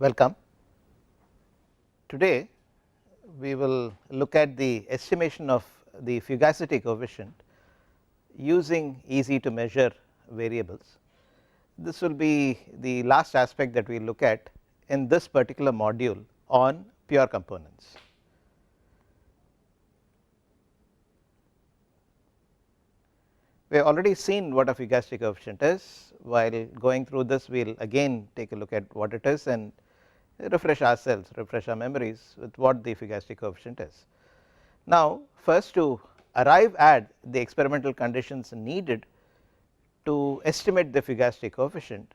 Welcome. Today we will look at the estimation of the fugacity coefficient using easy to measure variables. This will be the last aspect that we look at in this particular module on pure components. We have already seen what a fugacity coefficient is. While going through this, we will again take a look at what it is and refresh ourselves, refresh our memories with what the fugacity coefficient is. Now, first to arrive at the experimental conditions needed to estimate the fugacity coefficient,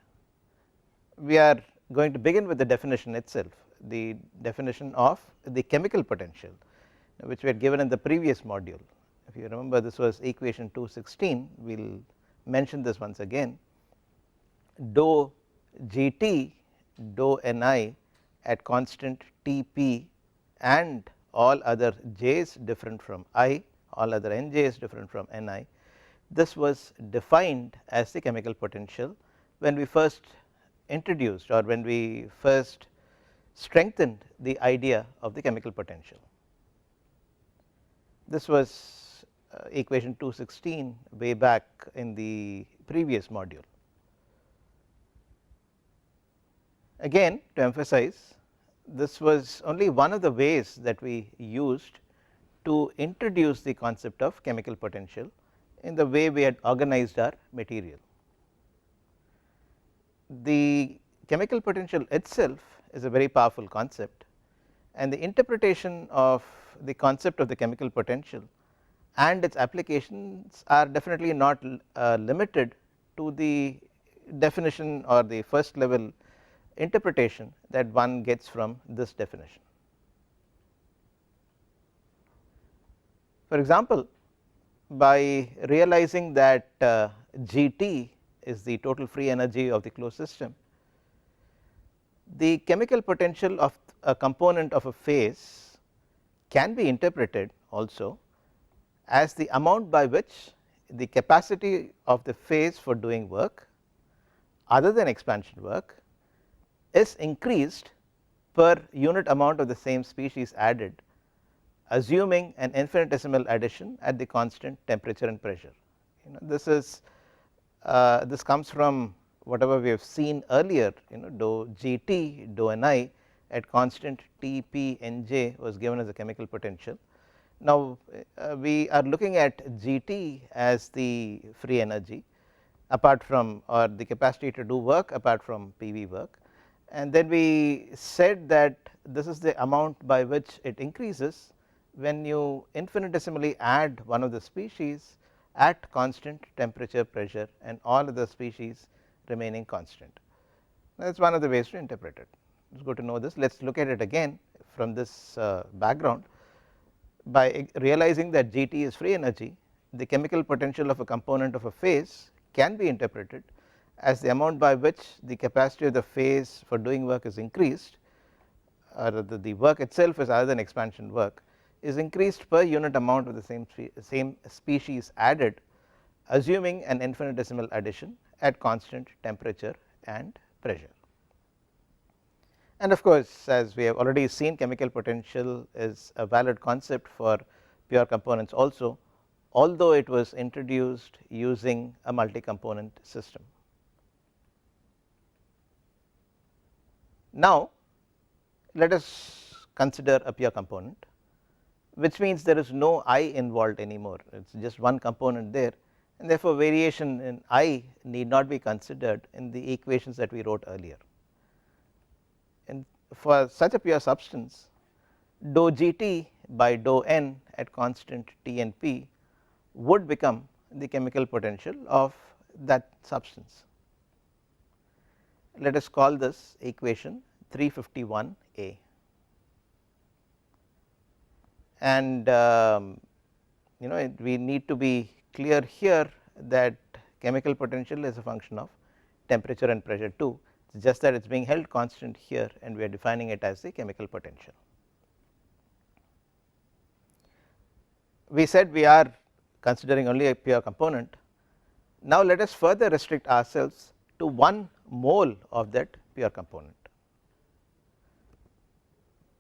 we are going to begin with the definition itself, the definition of the chemical potential, which we had given in the previous module. If you remember, this was equation 216. We will mention this once again. Dou Gt dou Ni at constant Tp and all other j's different from I, all other nj's different from Ni. This was defined as the chemical potential when we first introduced, or when we first strengthened the idea of the chemical potential. This was equation 216 way back in the previous module. Again, to emphasize, this was only one of the ways that we used to introduce the concept of chemical potential in the way we had organized our material. The chemical potential itself is a very powerful concept, and the interpretation of the concept of the chemical potential and its applications are definitely not limited to the definition or the first level interpretation that one gets from this definition. For example, by realizing that Gt is the total free energy of the closed system, the chemical potential of a component of a phase can be interpreted also as the amount by which the capacity of the phase for doing work other than expansion work is increased per unit amount of the same species added, assuming an infinitesimal addition at the constant temperature and pressure. This is this comes from whatever we have seen earlier, dou Gt dou Ni at constant Tp Nj was given as a chemical potential. Now, we are looking at Gt as the free energy apart from, or the capacity to do work apart from PV work, and then we said that this is the amount by which it increases when you infinitesimally add one of the species at constant temperature, pressure, and all other species remaining constant. That is one of the ways to interpret it. It is good to know this. Let us look at it again from this background. By realizing that Gt is free energy, the chemical potential of a component of a phase can be interpreted as the amount by which the capacity of the phase for doing work is increased, or the work itself is other than expansion work is increased per unit amount of the same species added, assuming an infinitesimal addition at constant temperature and pressure. And of course, as we have already seen, chemical potential is a valid concept for pure components also, although it was introduced using a multi component system. Now, let us consider a pure component, which means there is no I involved anymore. It is just one component there, and therefore, variation in I need not be considered in the equations that we wrote earlier. And for such a pure substance, dou Gt by dou N at constant T and P would become the chemical potential of that substance. Let us call this equation 351A, and we need to be clear here that chemical potential is a function of temperature and pressure too. It is just that it is being held constant here, and we are defining it as the chemical potential. We said we are considering only a pure component. Now, let us further restrict ourselves to 1 mole of that pure component.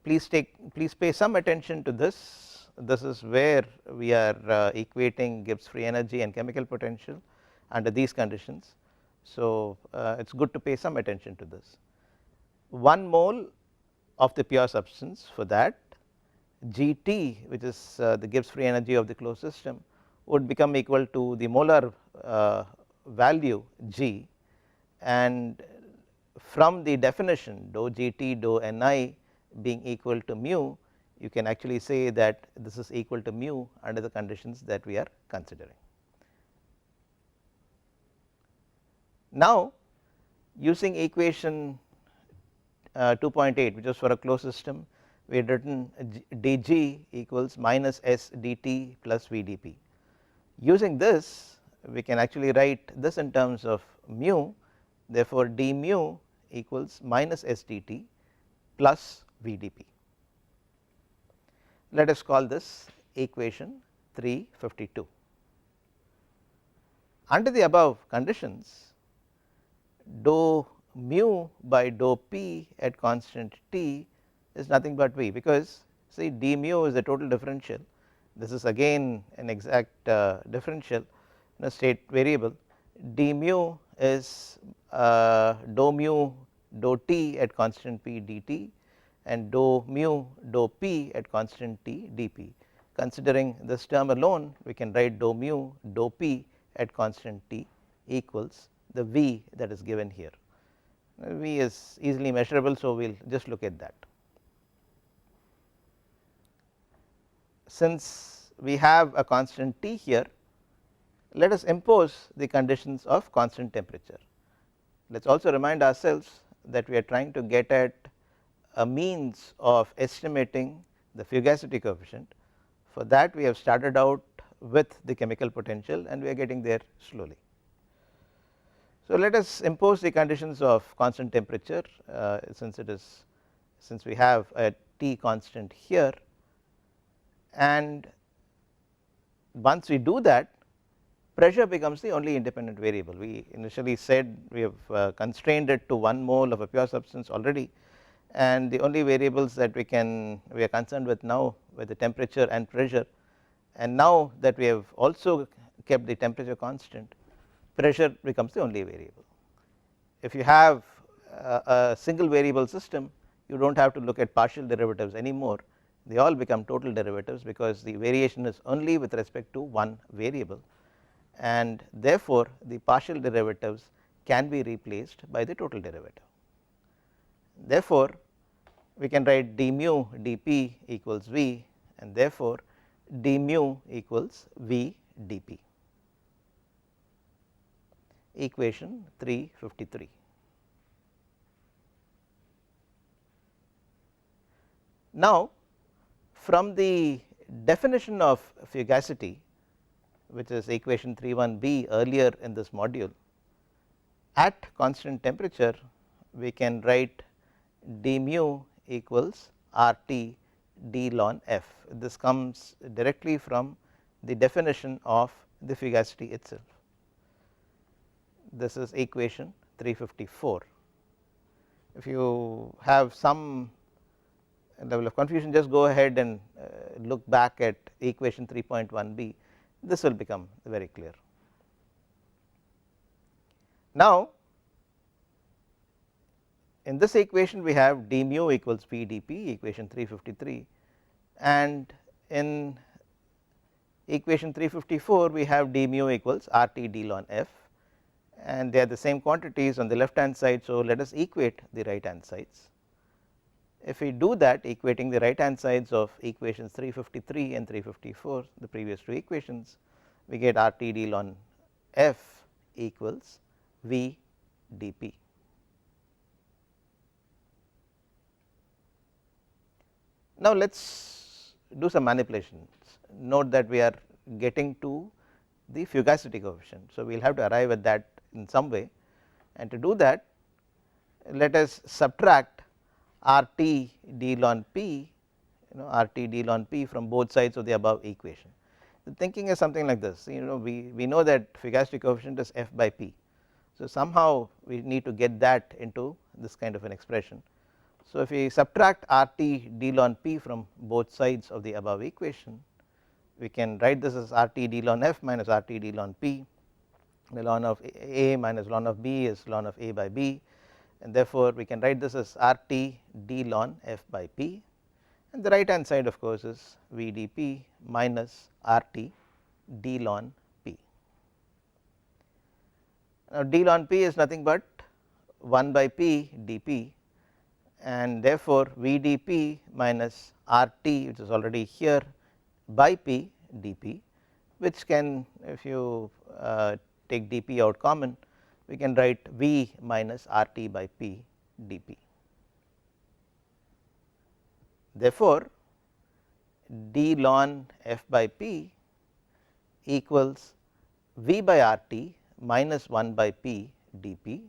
please pay some attention to this. This is where we are equating Gibbs free energy and chemical potential under these conditions. So, it is good to pay some attention to this. 1 mole of the pure substance, for that Gt, which is the Gibbs free energy of the closed system, would become equal to the molar value G, and from the definition dou Gt dou Ni being equal to mu, you can actually say that this is equal to mu under the conditions that we are considering. Now, using equation 2.8, which is for a closed system, we had written dg equals minus s dt plus v dp. Using this, we can actually write this in terms of mu, therefore, d mu equals minus s dt plus v dp. Let us call this equation 352. Under the above conditions, dou mu by dou p at constant t is nothing but v, because see d mu is the total differential. This is again an exact differential in a state variable. D mu is dou mu dou t at constant p dt, and dou mu dou p at constant t dp. Considering this term alone, we can write dou mu dou p at constant t equals the v that is given here. V is easily measurable, so we will just look at that. Since we have a constant T here, let us impose the conditions of constant temperature. Let us also remind ourselves that we are trying to get at a means of estimating the fugacity coefficient. For that, we have started out with the chemical potential, and we are getting there slowly. So, let us impose the conditions of constant temperature, since we have a T constant here, and once we do that, pressure becomes the only independent variable. We initially said we have constrained it to 1 mole of a pure substance already, and the only variables that we are concerned with now were the temperature and pressure, and now that we have also kept the temperature constant, pressure becomes the only variable. If you have a single variable system, you do not have to look at partial derivatives anymore. They all become total derivatives, because the variation is only with respect to one variable, and therefore, the partial derivatives can be replaced by the total derivative. Therefore, we can write d mu dp equals v, and therefore, d mu equals v dp. Equation 353. Now, from the definition of fugacity, which is equation 3.1b earlier in this module, at constant temperature we can write d mu equals RT d ln f. This comes directly from the definition of the fugacity itself. This is equation 354. If you have some level of confusion, just go ahead and look back at equation 3.1b. This will become very clear. Now, in this equation we have d mu equals v dp, equation 353, and in equation 354 we have d mu equals RT d ln f, and they are the same quantities on the left hand side. So, let us equate the right hand sides. If we do that, equating the right hand sides of equations 353 and 354, the previous two equations, we get RT d ln f equals v dp. Now, let us do some manipulations. Note that we are getting to the fugacity coefficient. So, we will have to arrive at that in some way, and to do that, let us subtract RT d ln p, RT d ln p from both sides of the above equation. The thinking is something like this. We know that fugacity coefficient is f by p. So, somehow we need to get that into this kind of an expression. So, if we subtract RT d ln p from both sides of the above equation, we can write this as RT d ln f minus RT d ln p. The ln of a minus ln of b is ln of a by b, and therefore, we can write this as RT d ln f by p, and the right hand side of course is V dp minus RT d ln p. Now, d ln p is nothing but 1 by p dp, and therefore, V dp minus RT, which is already here, by p dp, which can, if you take dp out common, we can write V minus RT by p dp. Therefore, d ln f by p equals V by RT minus 1 by p dp.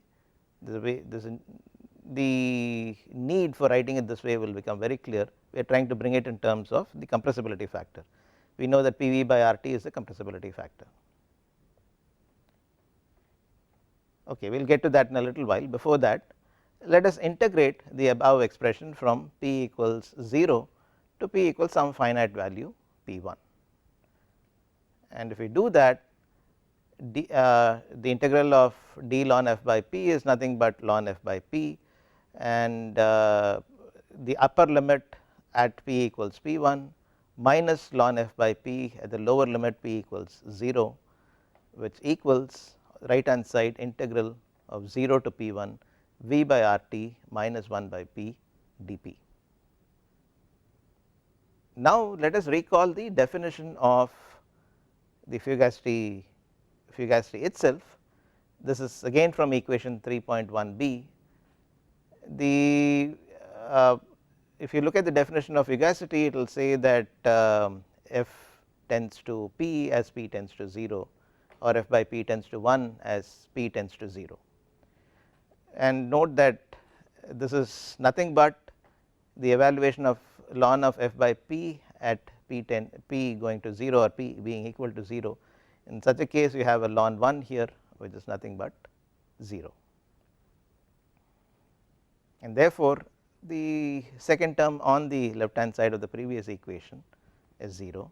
The need for writing it this way will become very clear. We are trying to bring it in terms of the compressibility factor. We know that PV by RT is the compressibility factor. Okay, we will get to that in a little while. Before that, let us integrate the above expression from p equals 0 to p equals some finite value p1, and if we do that, the integral of d ln f by p is nothing but ln f by p, and the upper limit at p equals p1 minus ln f by p at the lower limit p equals 0, which equals right hand side integral of 0 to p1 V by RT minus 1 by p dp. Now, let us recall the definition of the Fugacity itself. This is again from equation 3.1b. The if you look at the definition of Fugacity, it will say that f tends to p as p tends to 0, or f by p tends to 1 as p tends to 0. And note that this is nothing but the evaluation of ln of f by p at p going to 0 or p being equal to 0. In such a case, you have a ln 1 here, which is nothing but 0, and therefore, the second term on the left hand side of the previous equation is 0,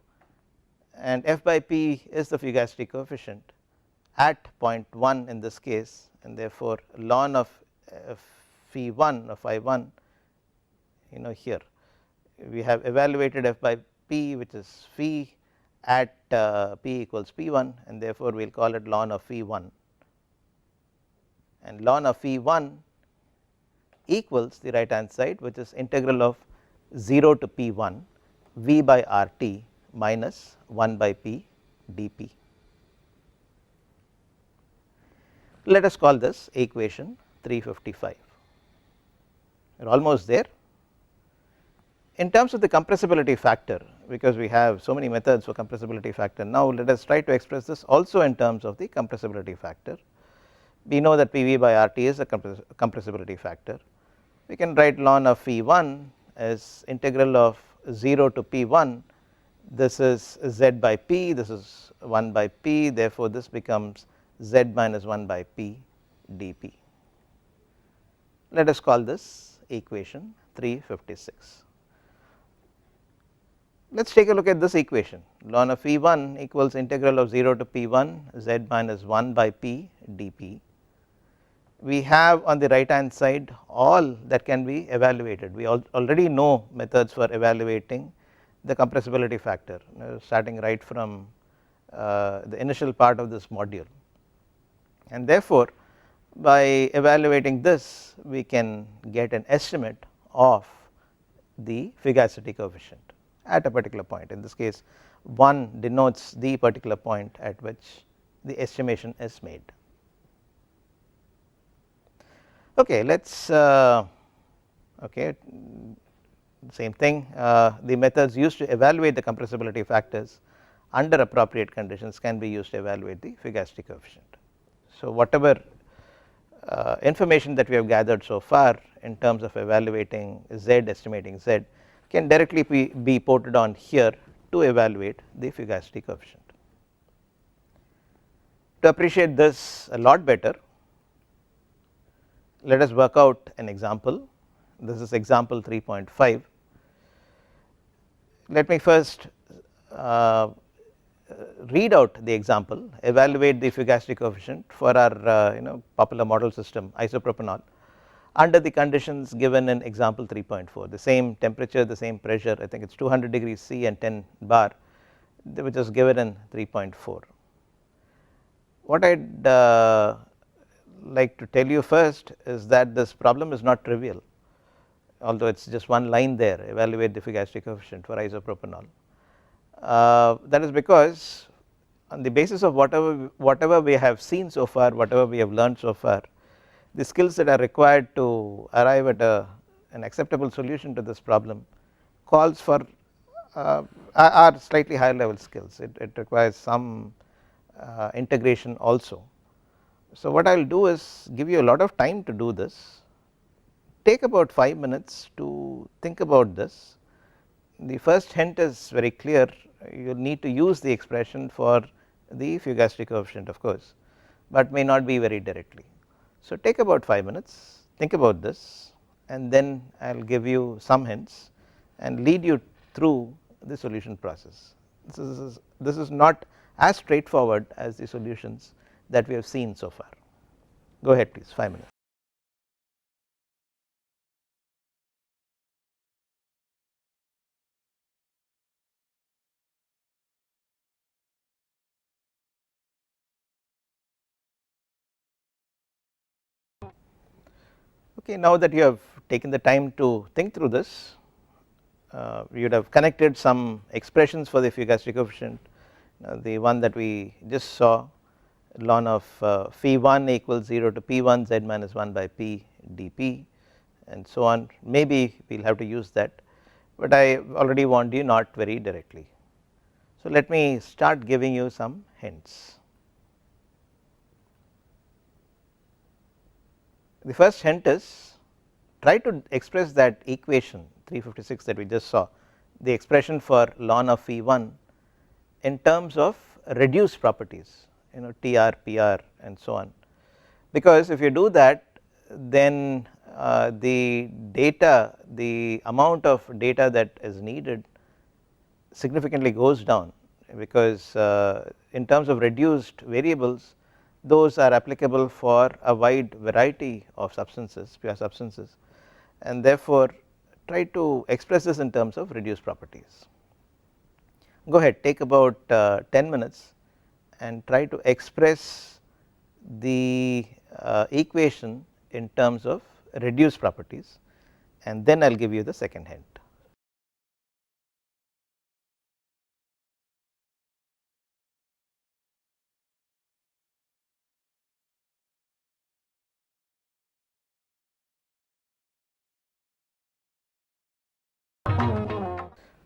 and f by p is the Fugacity coefficient at 0.1 in this case, and therefore, ln of phi 1 or phi 1, here we have evaluated f by p, which is phi at p equals p1, and therefore, we will call it ln of phi 1, and ln of phi 1 equals the right hand side, which is integral of 0 to p1 V by RT minus 1 by p dp. Let us call this equation 355. We are almost there. In terms of the compressibility factor, because we have so many methods for compressibility factor, now let us try to express this also in terms of the compressibility factor. We know that PV by RT is a compressibility factor. We can write ln of phi 1 as integral of 0 to p1. This is z by p, this is 1 by p, therefore, this becomes z minus 1 by p dp. Let us call this equation 356. Let us take a look at this equation. Ln of phi 1 equals integral of 0 to p1 z minus 1 by p dp. We have on the right hand side all that can be evaluated. We already know methods for evaluating the compressibility factor, starting right from the initial part of this module, and therefore, by evaluating this, we can get an estimate of the Fugacity coefficient at a particular point. In this case, 1 denotes the particular point at which the estimation is made. Okay, let us same thing, the methods used to evaluate the compressibility factors under appropriate conditions can be used to evaluate the Fugacity coefficient. So, whatever information that we have gathered so far in terms of evaluating z, estimating z, can directly be ported on here to evaluate the Fugacity coefficient. To appreciate this a lot better, let us work out an example. This is example 3.5. Let me first read out the example, evaluate the Fugacity coefficient for our popular model system isopropanol under the conditions given in example 3.4, the same temperature, the same pressure, I think it is 200 degrees C and 10 bar, which is given in 3.4. What I would like to tell you first is that this problem is not trivial, although it is just one line there, evaluate the Fugacity coefficient for isopropanol. That is because on the basis of whatever we have seen so far, whatever we have learned so far, the skills that are required to arrive at an acceptable solution to this problem calls for are slightly higher level skills. It requires some integration also. So what I will do is give you a lot of time to do this. Take about 5 minutes to think about this. The first hint is very clear, you will need to use the expression for the Fugacity coefficient of course, but may not be very directly. So take about 5 minutes, think about this, and then I will give you some hints and lead you through the solution process. This is not as straightforward as the solutions that we have seen so far. Go ahead please, 5 minutes. Okay, now that you have taken the time to think through this, you would have connected some expressions for the Fugacity coefficient, the one that we just saw, ln of phi1 equals 0 to p1 z minus 1 by p dp and so on. Maybe we will have to use that, but I already warned you not very directly. So let me start giving you some hints. The first hint is, try to express that equation 356 that we just saw, the expression for ln of phi1 in terms of reduced properties, Tr, Pr and so on, because if you do that, then the data, the amount of data that is needed significantly goes down, because in terms of reduced variables, those are applicable for a wide variety of substances, pure substances, and therefore try to express this in terms of reduced properties. Go ahead, take about 10 minutes and try to express the equation in terms of reduced properties, and then I will give you the second hint.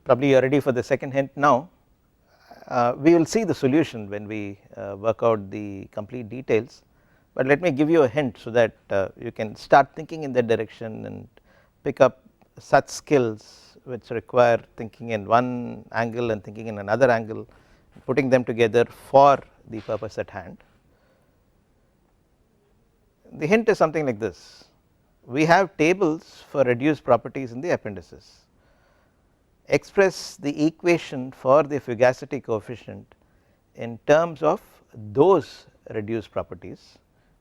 Probably you are ready for the second hint now. We will see the solution when we work out the complete details, but let me give you a hint so that you can start thinking in that direction and pick up such skills which require thinking in one angle and thinking in another angle, putting them together for the purpose at hand. The hint is something like this: we have tables for reduced properties in the appendices. Express the equation for the Fugacity coefficient in terms of those reduced properties.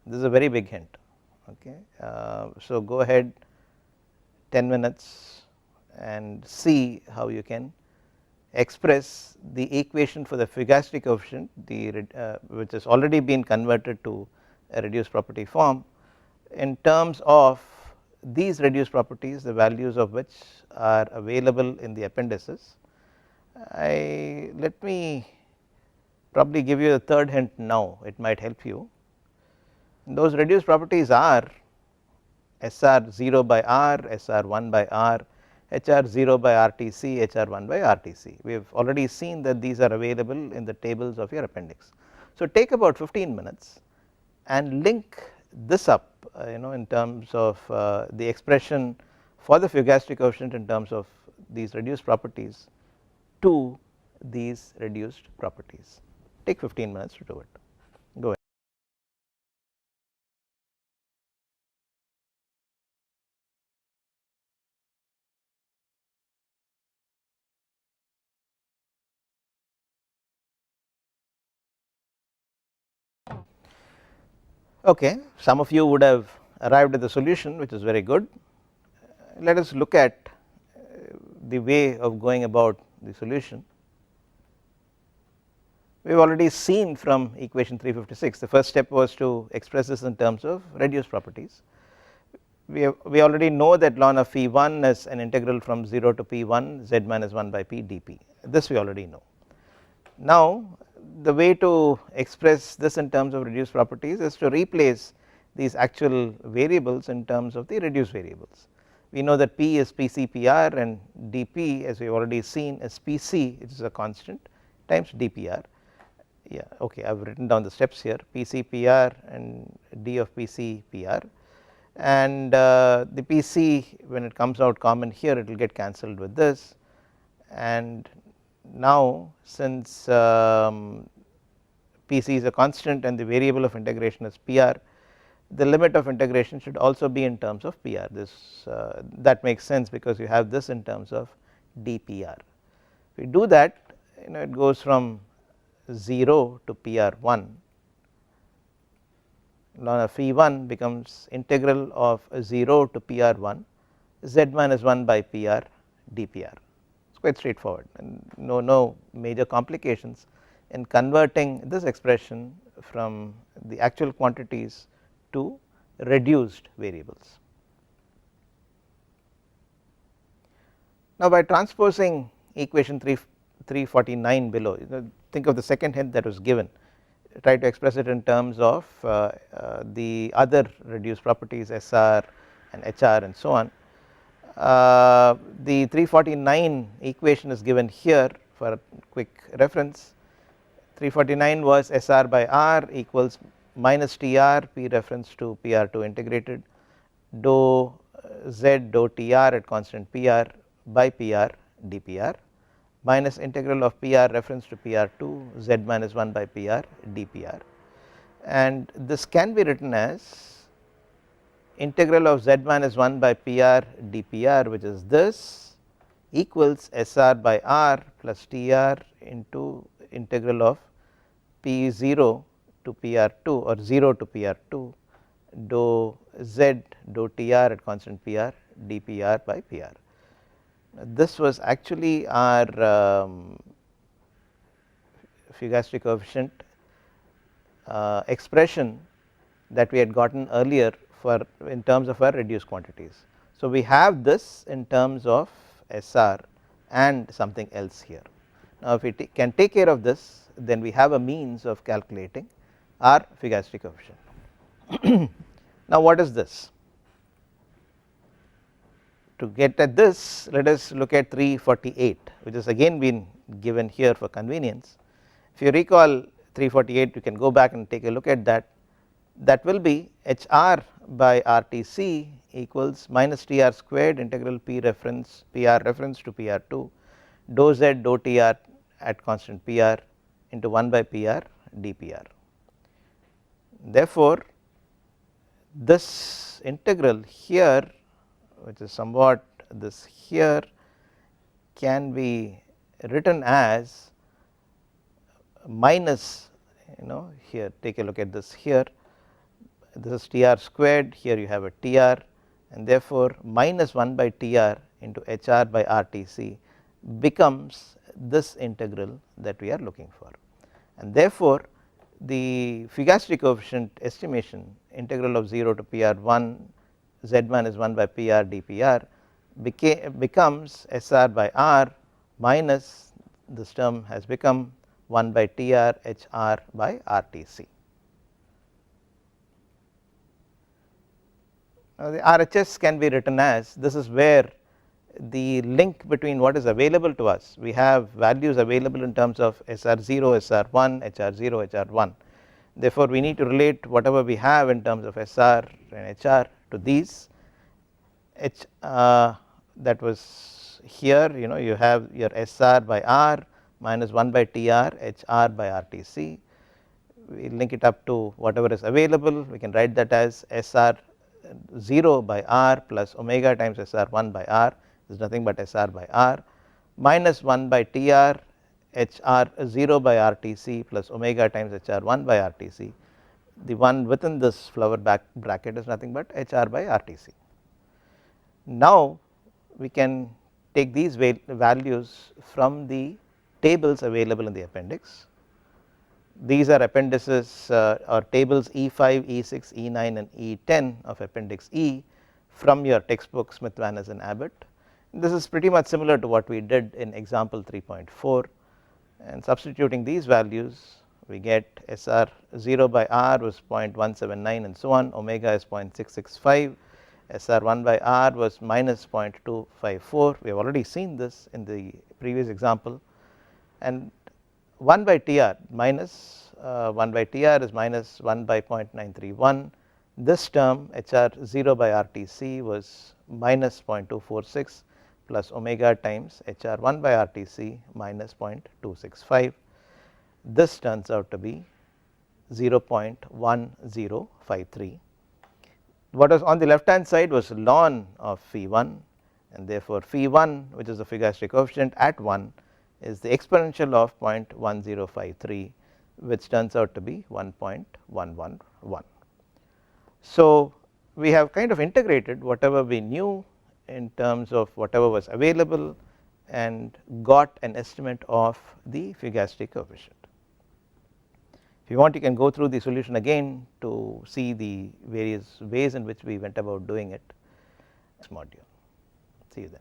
This is a very big hint. Okay, so go ahead, 10 minutes, and see how you can express the equation for the Fugacity coefficient, which has already been converted to a reduced property form, in terms of these reduced properties, the values of which are available in the appendices. Let me probably give you a third hint now, it might help you. Those reduced properties are SR0 by R, SR1 by R, HR0 by RTC, HR1 by RTC. We have already seen that these are available in the tables of your appendix. So take about 15 minutes and link this up in terms of the expression for the Fugacity coefficient in terms of these reduced properties to these reduced properties. Take 15 minutes to do it. Go ahead. Okay, some of you would have arrived at the solution, which is very good. Let us look at the way of going about the solution. We have already seen from equation 356, the first step was to express this in terms of reduced properties. We already know that ln of phi1 is an integral from 0 to p1 z minus 1 by p dp, this we already know. Now the way to express this in terms of reduced properties is to replace these actual variables in terms of the reduced variables. We know that p is pcpr and dp, as we have already seen, is pc, which is a constant, times dpr. Yeah, okay, I have written down the steps here, pcpr and d of pcpr, and the pc, when it comes out common here, it will get cancelled with this. And now since pc is a constant and the variable of integration is pr, the limit of integration should also be in terms of pr. This that makes sense because you have this in terms of dpr. If we do that, it goes from 0 to pr1, ln of phi1 becomes integral of 0 to pr1 z minus 1 by pr dpr. It's quite straightforward and no major complications in converting this expression from the actual quantities to reduced variables. Now by transposing equation 349 below, think of the second hint that was given, try to express it in terms of the other reduced properties SR and HR and so on. The 349 equation is given here for quick reference. 349 was SR by R equals minus TR P reference to PR2 integrated dou Z dou TR at constant PR by PR dPR minus integral of PR reference to PR2 Z minus 1 by PR dPR, and this can be written as integral of Z minus 1 by PR dPR, which is this, equals SR by R plus TR into integral of P0 to PR2 or 0 to PR2 dou Z dou TR at constant PR dPR by PR. This was actually our Fugacity coefficient expression that we had gotten earlier for in terms of our reduced quantities. So we have this in terms of SR and something else here. Now if we can take care of this, then we have a means of calculating our Fugacity coefficient. Now what is this? To get at this, let us look at 348, which has again been given here for convenience. If you recall 348, you can go back and take a look at that. That will be HR by RTC equals minus TR squared integral P reference PR reference to PR2 dou Z dou TR at constant PR into 1 by PR dPR. Therefore, this integral here, which is somewhat this here, can be written as minus, here take a look at this here, this is TR squared, here you have a TR, and therefore minus 1 by TR into HR by RTC becomes this integral that we are looking for, and therefore the Fugacity coefficient estimation integral of 0 to PR1 Z minus 1 by PR dPR becomes SR by R minus, this term has become 1 by TR HR by RTC. Now the RHS can be written as, this is where the link between what is available to us, we have values available in terms of SR0, SR1, HR0, HR1. Therefore we need to relate whatever we have in terms of SR and HR to these. That was here, you have your SR by R minus 1 by TR HR by RTC. We link it up to whatever is available, we can write that as SR 0 by R plus omega times SR1 by R, is nothing but SR by R minus 1 by TR HR 0 by RTC plus omega times HR1 by RTC. the one within this flower bracket is nothing but HR by RTC. Now we can take these values from the tables available in the appendix. These are appendices or tables E5, E6, E9 and E10 of appendix E from your textbook Smith, Van Ness and Abbott. This is pretty much similar to what we did in example 3.4, and substituting these values we get SR 0 by R was 0.179 and so on, omega is 0.665, SR 1 by R was minus 0.254, we have already seen this in the previous example, and 1 by TR minus 1 by TR is minus 1 by 0.931. This term HR 0 by RTC was minus 0.246 plus omega times HR 1 by RTC minus 0.265. This turns out to be 0.1053. What was on the left hand side was ln of phi 1, and therefore phi 1, which is the Fugacity coefficient at 1, is the exponential of 0.1053, which turns out to be 1.111. So we have kind of integrated whatever we knew in terms of whatever was available and got an estimate of the Fugacity coefficient. If you want, you can go through the solution again to see the various ways in which we went about doing it. Next module. See you then.